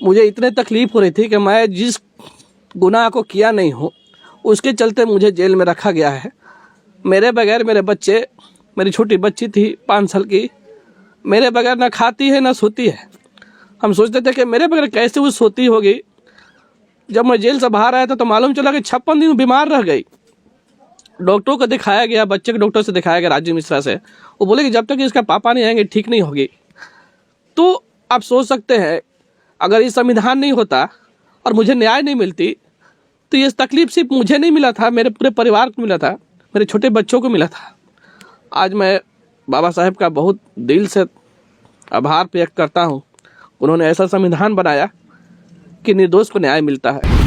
मुझे इतने तकलीफ़ हो रही थी कि मैं जिस गुनाह को किया नहीं हूँ उसके चलते मुझे जेल में रखा गया है। मेरे बगैर मेरे बच्चे, मेरी छोटी बच्ची थी 5 साल की, मेरे बगैर ना खाती है ना सोती है। हम सोचते थे कि मेरे बगैर कैसे वो सोती होगी। जब मैं जेल से बाहर आया था तो मालूम चला कि 56 दिन बीमार रह गई। डॉक्टरों को दिखाया गया, बच्चे के डॉक्टर से दिखाया गया, राजीव मिश्रा से। वो बोले कि जब तक इसका पापा नहीं आएंगे ठीक नहीं होगी। तो आप सोच सकते हैं अगर ये संविधान नहीं होता और मुझे न्याय नहीं मिलती तो ये तकलीफ सिर्फ मुझे नहीं मिला था, मेरे पूरे परिवार को मिला था, मेरे छोटे बच्चों को मिला था। आज मैं बाबा साहेब का बहुत दिल से आभार व्यक्त करता हूँ। उन्होंने ऐसा संविधान बनाया कि निर्दोष को न्याय मिलता है।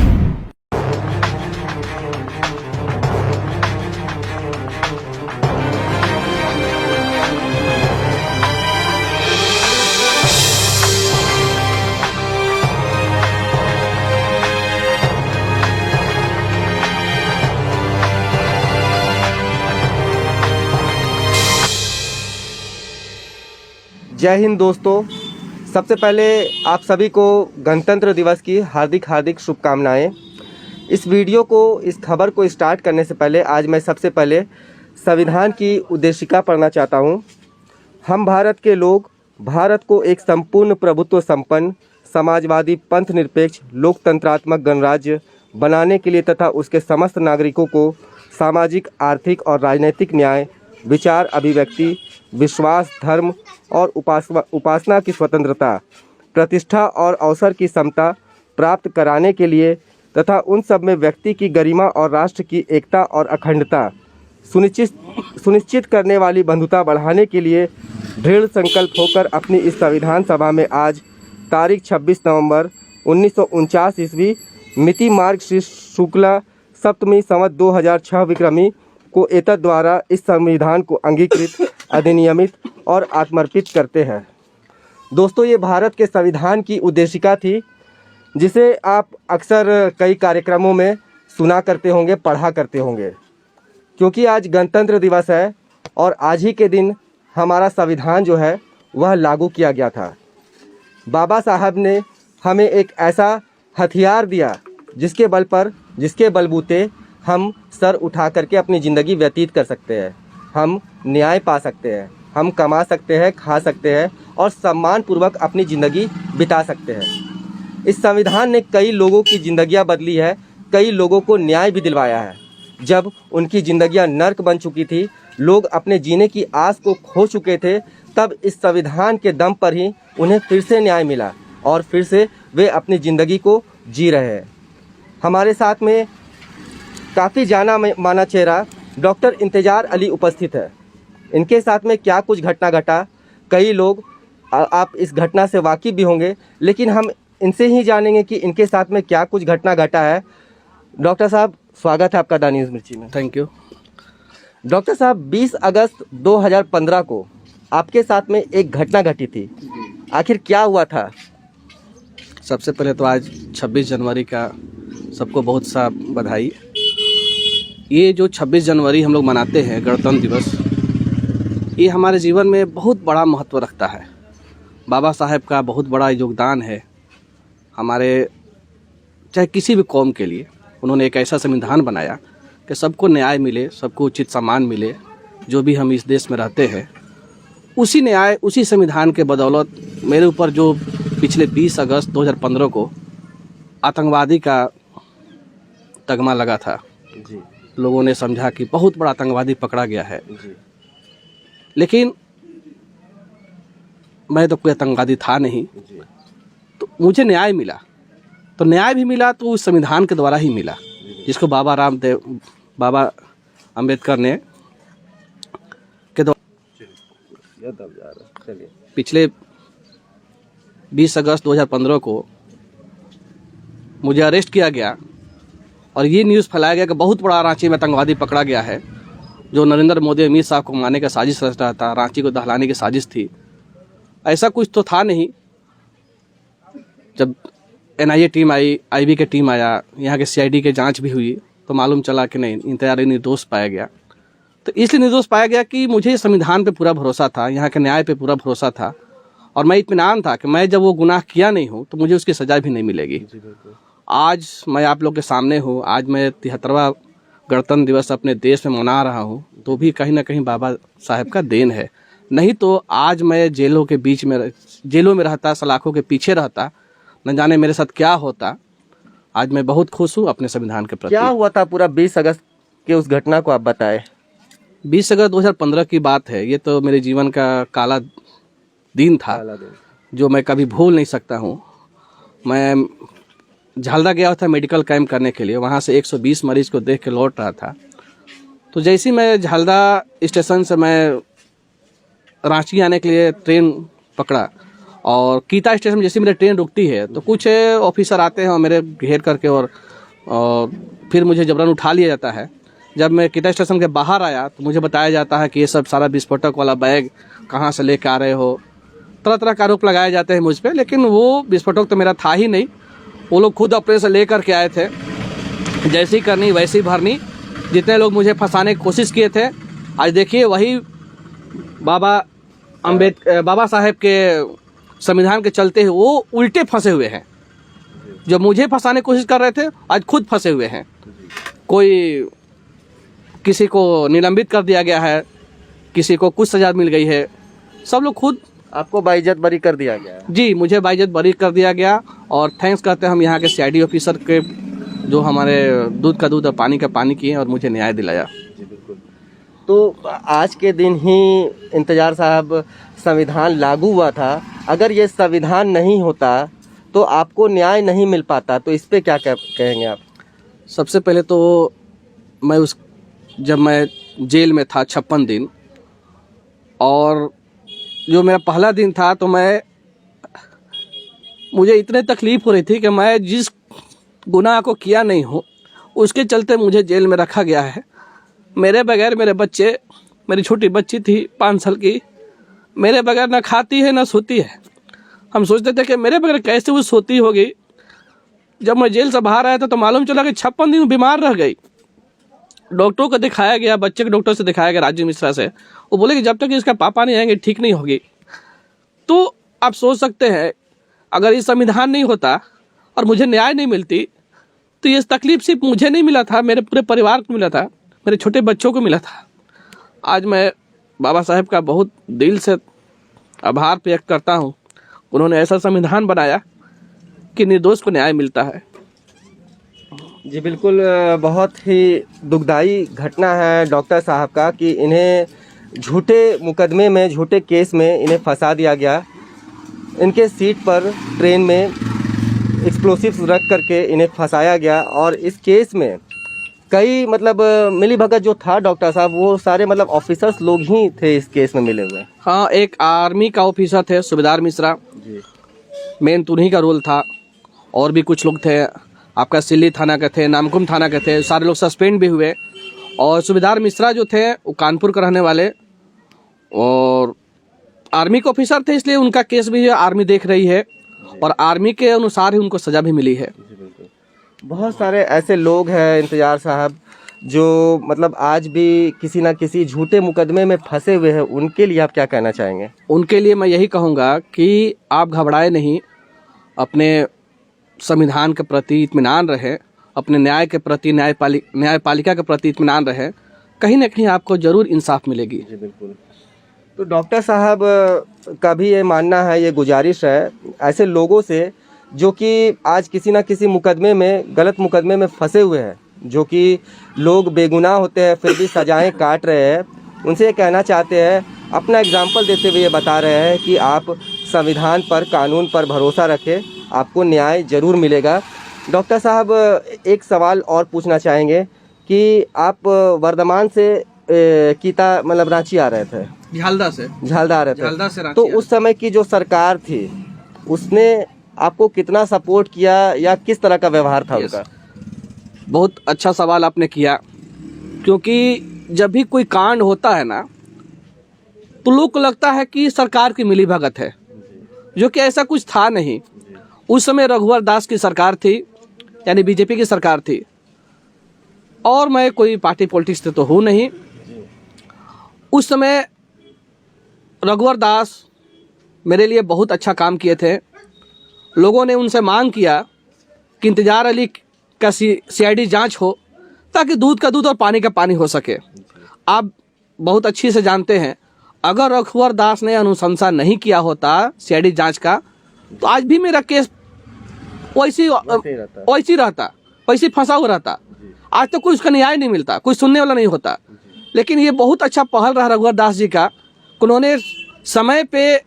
जय हिंद दोस्तों, सबसे पहले आप सभी को गणतंत्र दिवस की हार्दिक हार्दिक शुभकामनाएं। इस वीडियो को, इस खबर को स्टार्ट करने से पहले आज मैं सबसे पहले संविधान की उद्देशिका पढ़ना चाहता हूं। हम भारत के लोग भारत को एक संपूर्ण प्रभुत्व संपन्न समाजवादी पंथ निरपेक्ष लोकतंत्रात्मक गणराज्य बनाने के लिए तथा उसके समस्त नागरिकों को सामाजिक, आर्थिक और राजनीतिक न्याय, विचार अभिव्यक्ति, विश्वास, धर्म और उपासना की स्वतंत्रता, प्रतिष्ठा और अवसर की समता प्राप्त कराने के लिए तथा उन सब में व्यक्ति की गरिमा और राष्ट्र की एकता और अखंडता सुनिश्चित करने वाली बंधुता बढ़ाने के लिए दृढ़ संकल्प होकर अपनी इस संविधान सभा में आज तारीख 26 नवंबर 1949 ईस्वी मिति मार्गशीर्ष शुक्ला सप्तमी संवत 2006 विक्रमी को एतद द्वारा इस संविधान को अंगीकृत, अधिनियमित और आत्मर्पित करते हैं। दोस्तों, ये भारत के संविधान की उद्देशिका थी, जिसे आप अक्सर कई कार्यक्रमों में सुना करते होंगे, पढ़ा करते होंगे। क्योंकि आज गणतंत्र दिवस है और आज ही के दिन हमारा संविधान जो है वह लागू किया गया था। बाबा साहब ने हमें एक ऐसा हथियार दिया जिसके बलबूते हम सर उठा करके अपनी ज़िंदगी व्यतीत कर सकते हैं, हम न्याय पा सकते हैं, हम कमा सकते हैं, खा सकते हैं और सम्मानपूर्वक अपनी ज़िंदगी बिता सकते हैं। इस संविधान ने कई लोगों की ज़िंदगियां बदली है, कई लोगों को न्याय भी दिलवाया है। जब उनकी ज़िंदगियां नर्क बन चुकी थी, लोग अपने जीने की आस को खो चुके थे, तब इस संविधान के दम पर ही उन्हें फिर से न्याय मिला और फिर से वे अपनी ज़िंदगी को जी रहे हैं। हमारे साथ में काफ़ी जाना माना चेहरा डॉक्टर इंतजार अली उपस्थित है। इनके साथ में क्या कुछ घटना घटा, कई लोग आप इस घटना से वाकिफ़ भी होंगे, लेकिन हम इनसे ही जानेंगे कि इनके साथ में क्या कुछ घटना घटा है। डॉक्टर साहब, स्वागत है आपका द न्यूज़ मिर्ची में। Thank you. डॉक्टर साहब, 20 अगस्त 2015 को आपके साथ में एक घटना घटी थी, आखिर क्या हुआ था? सबसे पहले तो आज 26 जनवरी का सबको बहुत सा बधाई। ये जो 26 जनवरी हम लोग मनाते हैं गणतंत्र दिवस, ये हमारे जीवन में बहुत बड़ा महत्व रखता है। बाबा साहेब का बहुत बड़ा योगदान है हमारे, चाहे किसी भी कौम के लिए। उन्होंने एक ऐसा संविधान बनाया कि सबको न्याय मिले, सबको उचित सम्मान मिले। जो भी हम इस देश में रहते हैं, उसी न्याय, उसी संविधान के बदौलत मेरे ऊपर जो पिछले 20 अगस्त 2015 को आतंकवादी का तगमा लगा था जी, लोगों ने समझा कि बहुत बड़ा आतंकवादी पकड़ा गया है जी। लेकिन मैं तो कोई आतंकवादी था नहीं जी। तो मुझे न्याय मिला। तो न्याय भी मिला तो उस संविधान के द्वारा ही मिला, जिसको बाबा अम्बेडकर ने के पिछले 20 अगस्त 2015 को मुझे अरेस्ट किया गया और ये न्यूज़ फैलाया गया कि बहुत बड़ा रांची में आतंकवादी पकड़ा गया है, जो नरेंद्र मोदी अमित शाह को मारने का साजिश रच रहा था, रांची को दहलाने की साजिश थी। ऐसा कुछ तो था नहीं। जब NIA टीम आई, IB की टीम आया, यहाँ के CID के जांच भी हुई, तो मालूम चला कि नहीं, इंतजार निर्दोष पाया गया। तो इसलिए निर्दोष पाया गया कि मुझे संविधान पे पूरा भरोसा था, यहाँ के न्याय पे पूरा भरोसा था और मैं इत्मीनान था कि मैं जब वो गुनाह किया नहीं हूँ तो मुझे उसकी सज़ा भी नहीं मिलेगी। आज मैं आप लोग के सामने हूँ, आज मैं 73वां गणतंत्र दिवस अपने देश में मना रहा हूँ, तो भी कहीं ना कहीं बाबा साहेब का देन है। नहीं तो आज मैं जेलों के बीच में, जेलों में रहता, सलाखों के पीछे रहता, न जाने मेरे साथ क्या होता। आज मैं बहुत खुश हूँ अपने संविधान के प्रति। क्या हुआ था पूरा 20 अगस्त के उस घटना को आप बताएं। 20 अगस्त 2015 की बात है। ये तो मेरे जीवन का काला दिन था, जो मैं कभी भूल नहीं सकता हूँ। मैं झालदा गया था मेडिकल कैंप करने के लिए, वहाँ से 120 मरीज को देख के लौट रहा था। तो जैसे ही मैं झालदा स्टेशन से मैं रांची आने के लिए ट्रेन पकड़ा और कीता स्टेशन में जैसे मेरी ट्रेन रुकती है तो कुछ ऑफिसर आते हैं और मेरे घेर करके और फिर मुझे जबरन उठा लिया जाता है। जब मैं कीता स्टेशन के बाहर आया तो मुझे बताया जाता है कि ये सब सारा विस्फोटक वाला बैग कहाँ से लेकर आ रहे हो। तरह तरह का आरोप लगाए जाते हैं मुझ पर, लेकिन वो विस्फोटक तो मेरा था ही नहीं। वो लोग खुद अपने से ले करके आए थे, जैसी करनी वैसी भरनी। जितने लोग मुझे फंसाने की कोशिश किए थे, आज देखिए वही बाबा साहेब के संविधान के चलते वो उल्टे फंसे हुए हैं। जो मुझे फंसाने की कोशिश कर रहे थे आज खुद फंसे हुए हैं। कोई किसी को निलंबित कर दिया गया है, किसी को कुछ सजा मिल गई है, सब लोग खुद। आपको बाइज्जत बरी कर दिया गया है? जी, मुझे बाइज्जत बरी कर दिया गया। और थैंक्स करते हैं हम यहाँ के सीआईडी ऑफिसर के, जो हमारे दूध का दूध और पानी का पानी किए और मुझे न्याय दिलाया। जी बिल्कुल। तो आज के दिन ही इंतजार साहब संविधान लागू हुआ था। अगर ये संविधान नहीं होता तो आपको न्याय नहीं मिल पाता, तो इस पे क्या कहेंगे आप? सबसे पहले तो जब मैं जेल में था 56 दिन, और जो मेरा पहला दिन था तो मुझे इतने तकलीफ हो रही थी कि मैं जिस गुनाह को किया नहीं हूँ उसके चलते मुझे जेल में रखा गया है। मेरे बगैर मेरे बच्चे, मेरी छोटी बच्ची थी 5 साल की, मेरे बगैर ना खाती है ना सोती है। हम सोचते थे कि मेरे बगैर कैसे वो सोती होगी। जब मैं जेल से बाहर आया था तो मालूम चला कि 56 दिन बीमार रह गई। डॉक्टरों को दिखाया गया, बच्चे के डॉक्टर से दिखाया गया, राजीव मिश्रा से। वो बोले कि जब तक इसका पापा नहीं आएंगे ठीक नहीं होगी। तो आप सोच सकते हैं, अगर ये संविधान नहीं होता और मुझे न्याय नहीं मिलती तो ये तकलीफ सिर्फ मुझे नहीं मिला था, मेरे पूरे परिवार को मिला था, मेरे छोटे बच्चों को मिला था। आज मैं बाबा साहेब का बहुत दिल से आभार व्यक्त करता हूँ। उन्होंने ऐसा संविधान बनाया कि निर्दोष को न्याय मिलता है। जी बिल्कुल, बहुत ही दुखदाई घटना है डॉक्टर साहब का कि इन्हें झूठे मुकदमे में, झूठे केस में इन्हें फंसा दिया गया। इनके सीट पर ट्रेन में एक्सप्लोसिव्स रख करके इन्हें फंसाया गया। और इस केस में कई मिली भगत जो था डॉक्टर साहब, वो सारे ऑफिसर्स लोग ही थे इस केस में मिले हुए। हाँ, एक आर्मी का ऑफिसर थे सूबेदार मिश्रा जी, मेन तो उन्हीं का रोल था। और भी कुछ लोग थे, आपका सिल्ली थाना के थे, नामकुम थाना के थे, सारे लोग सस्पेंड भी हुए। और सूबेदार मिश्रा जो थे वो कानपुर का रहने वाले और आर्मी के ऑफिसर थे, इसलिए उनका केस भी आर्मी देख रही है और आर्मी के अनुसार ही उनको सजा भी मिली है। बहुत सारे ऐसे लोग हैं इंतजार साहब जो आज भी किसी ना किसी झूठे मुकदमे में फंसे हुए हैं। उनके लिए आप क्या कहना चाहेंगे? उनके लिए मैं यही कहूँगा कि आप घबराए नहीं, अपने संविधान के प्रति इत्मीनान रहे, अपने न्याय के प्रति, न्यायपालिका के प्रति इत्मीनान रहे। कहीं ना कहीं आपको जरूर इंसाफ मिलेगी। जी बिल्कुल। तो डॉक्टर साहब का भी ये मानना है, ये गुजारिश है ऐसे लोगों से जो कि आज किसी ना किसी मुकदमे में, गलत मुकदमे में फंसे हुए हैं, जो कि लोग बेगुनाह होते हैं फिर भी सजाएं काट रहे हैं, उनसे ये कहना चाहते हैं, अपना एग्जाम्पल देते हुए ये बता रहे हैं कि आप संविधान पर, कानून पर भरोसा रखें, आपको न्याय ज़रूर मिलेगा। डॉक्टर साहब एक सवाल और पूछना चाहेंगे कि आप वर्धमान से कीता रांची आ रहे थे? झालदा आ रहे थे। तो उस समय की जो सरकार थी उसने आपको कितना सपोर्ट किया या किस तरह का व्यवहार था उनका? बहुत अच्छा सवाल आपने किया, क्योंकि जब भी कोई कांड होता है ना तो लोग को लगता है कि सरकार की मिली भगत है, जो कि ऐसा कुछ था नहीं। उस समय रघुवर दास की सरकार थी, यानी बीजेपी की सरकार थी, और मैं कोई पार्टी पॉलिटिक्स से तो हूँ नहीं। उस समय रघुवर दास मेरे लिए बहुत अच्छा काम किए थे। लोगों ने उनसे मांग किया कि इंतजार अली का CID जांच हो ताकि दूध का दूध और पानी का पानी हो सके। आप बहुत अच्छी से जानते हैं, अगर रघुवर दास ने अनुशंसा नहीं किया होता CID जांच का तो आज भी मेरा केस वैसी रहता, वैसे फंसा हुआ रहता। आज तक कोई उसका न्याय नहीं मिलता, कोई सुनने वाला नहीं होता। लेकिन ये बहुत अच्छा पहल रहा रघुवर दास जी का, उन्होंने समय पे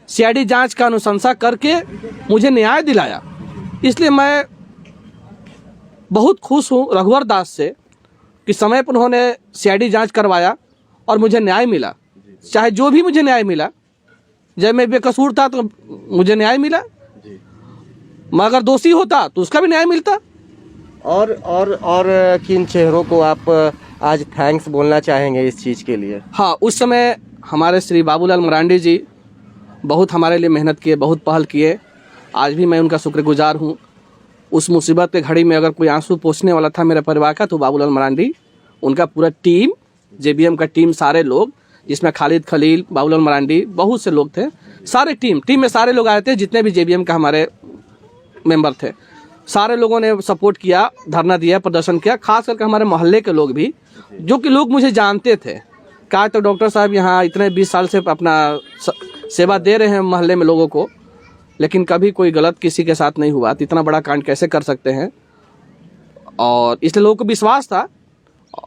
CID जांच का अनुशंसा करके मुझे न्याय दिलाया। इसलिए मैं बहुत खुश हूँ रघुवर दास से कि समय पर उन्होंने CID जांच करवाया और मुझे न्याय मिला। चाहे जो भी मुझे न्याय मिला, जब मैं बेकसूर था तो मुझे न्याय मिला, मैं अगर दोषी होता तो उसका भी न्याय मिलता। और किन चेहरों को आप आज थैंक्स बोलना चाहेंगे इस चीज़ के लिए? हाँ, उस समय हमारे श्री बाबूलाल मरांडी जी बहुत हमारे लिए मेहनत किए, बहुत पहल किए। आज भी मैं उनका शुक्रगुजार हूँ। उस मुसीबत के घड़ी में अगर कोई आंसू पोंछने वाला था मेरे परिवार का तो बाबूलाल मरांडी, उनका पूरा टीम, JBM का टीम, सारे लोग, जिसमें खालिद खलील, बाबूलाल मरांडी, बहुत से लोग थे, सारे टीम में सारे लोग आए थे, जितने भी JBM का हमारे मेंबर थे, सारे लोगों ने सपोर्ट किया, धरना दिया, प्रदर्शन किया। खास करके हमारे मोहल्ले के लोग भी, जो कि लोग मुझे जानते थे, कहा तो डॉक्टर साहब यहाँ इतने 20 साल से अपना सेवा दे रहे हैं मोहल्ले में लोगों को, लेकिन कभी कोई गलत किसी के साथ नहीं हुआ, तो इतना बड़ा कांड कैसे कर सकते हैं। और इसलिए लोगों को विश्वास था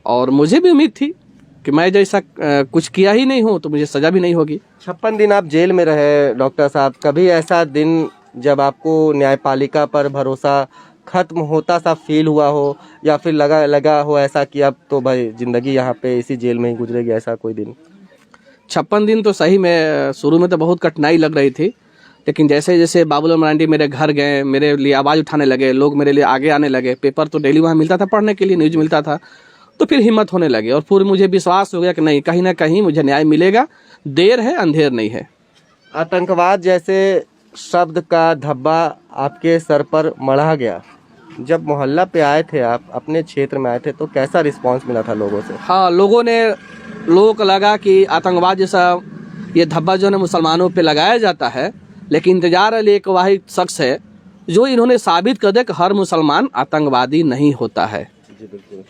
और मुझे भी उम्मीद थी कि मैं जैसा कुछ किया ही नहीं हूँ तो मुझे सज़ा भी नहीं होगी। 56 दिन आप जेल में रहे डॉक्टर साहब, कभी ऐसा दिन जब आपको न्यायपालिका पर भरोसा खत्म होता सा फील हुआ हो, या फिर लगा हो ऐसा कि अब तो भाई ज़िंदगी यहाँ पे इसी जेल में ही गुजरेगी, ऐसा कोई दिन? 56 दिन तो सही में शुरू में तो बहुत कठिनाई लग रही थी, लेकिन जैसे जैसे बाबूलाल मरांडी मेरे घर गए, मेरे लिए आवाज़ उठाने लगे, लोग मेरे लिए आगे आने लगे, पेपर तो डेली वहाँ मिलता था पढ़ने के लिए, न्यूज़ मिलता था, तो फिर हिम्मत होने लगी और फिर मुझे विश्वास हो गया कि नहीं, कहीं ना कहीं मुझे न्याय मिलेगा, देर है अंधेर नहीं है। आतंकवाद जैसे शब्द का धब्बा आपके सर पर मढ़ा गया, जब मोहल्ला पे आए थे, आप अपने क्षेत्र में आए थे, तो कैसा रिस्पांस मिला था लोगों से? हाँ, लोगों को लगा कि आतंकवाद जैसा ये धब्बा जो है मुसलमानों पे लगाया जाता है, लेकिन इंतजार अली एक वाहिद शख्स है जो इन्होंने साबित कर दिया कि हर मुसलमान आतंकवादी नहीं होता है। जी बिल्कुल,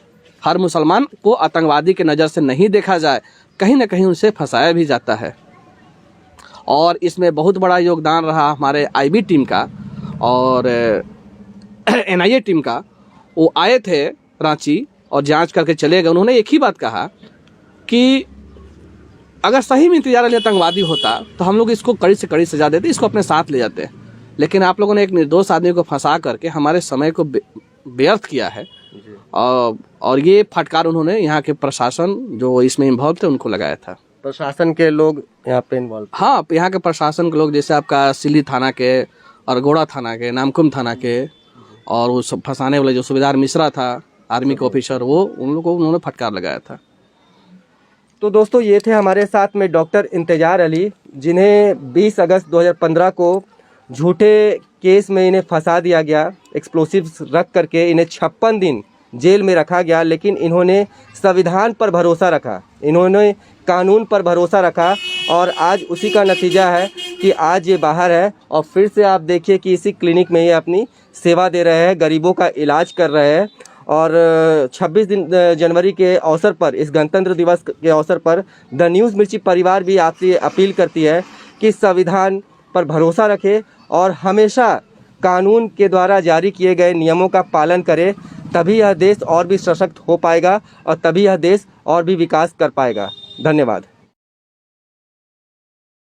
हर मुसलमान को आतंकवादी के नज़र से नहीं देखा जाए, कहीं ना कहीं उनसे फंसाया भी जाता है। और इसमें बहुत बड़ा योगदान रहा हमारे IB टीम का और NIA टीम का। वो आए थे रांची और जांच करके चले गए। उन्होंने एक ही बात कहा कि अगर सही में इंतजार अली आतंकवादी होता तो हम लोग इसको कड़ी से कड़ी सजा देते, इसको अपने साथ ले जाते, लेकिन आप लोगों ने एक निर्दोष आदमी को फंसा करके हमारे समय को व्यर्थ किया है। और ये फटकार उन्होंने यहाँ के प्रशासन जो इसमें इन्वॉल्व थे उनको लगाया था। प्रशासन के लोग यहाँ पे इन्वॉल्व? हाँ, यहाँ के प्रशासन के लोग, जैसे आपका सिल्ली थाना के और गोड़ा थाना के, नामकुम थाना के, और वो सब फंसाने वाले जो सूबेदार मिश्रा था, आर्मी के ऑफिसर, वो उन लोगों को उन्होंने फटकार लगाया था। तो दोस्तों, ये थे हमारे साथ में डॉक्टर इंतजार अली, जिन्हें 20 अगस्त 2015 को झूठे केस में इन्हें फंसा दिया गया, एक्सप्लोसिव्स रख करके इन्हें 56 दिन जेल में रखा गया। लेकिन इन्होंने संविधान पर भरोसा रखा, इन्होंने कानून पर भरोसा रखा, और आज उसी का नतीजा है कि आज ये बाहर है। और फिर से आप देखिए कि इसी क्लिनिक में ये अपनी सेवा दे रहे हैं, गरीबों का इलाज कर रहे हैं। और 26 जनवरी के अवसर पर, इस गणतंत्र दिवस के अवसर पर द न्यूज़ मिर्ची परिवार भी आपसे अपील करती है कि संविधान पर भरोसा रखें और हमेशा कानून के द्वारा जारी किए गए नियमों का पालन करें। तभी यह देश और भी सशक्त हो पाएगा और तभी यह देश और भी विकास कर पाएगा। धन्यवाद।